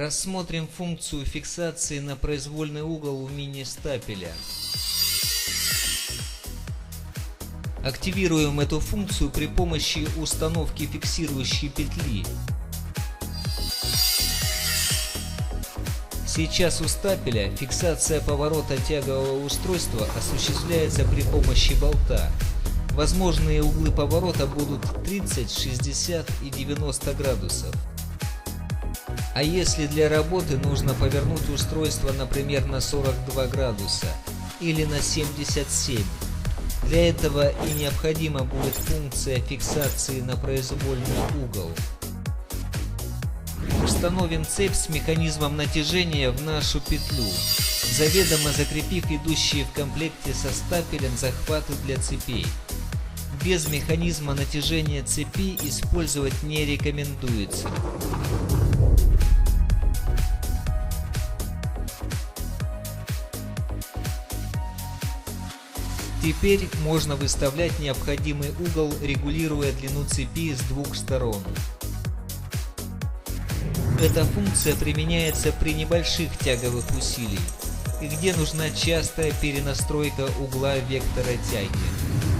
Рассмотрим функцию фиксации на произвольный угол у мини-стапеля. Активируем эту функцию при помощи установки фиксирующей петли. Сейчас у стапеля фиксация поворота тягового устройства осуществляется при помощи болта. Возможные углы поворота будут 30, 60 и 90 градусов. А если для работы нужно повернуть устройство, например, на 42 градуса или на 77, для этого и необходима будет функция фиксации на произвольный угол. Установим цепь с механизмом натяжения в нашу петлю, заведомо закрепив идущие в комплекте со стапелем захваты для цепей. Без механизма натяжения цепи использовать не рекомендуется. Теперь можно выставлять необходимый угол, регулируя длину цепи с двух сторон. Эта функция применяется при небольших тяговых усилиях и где нужна частая перенастройка угла вектора тяги.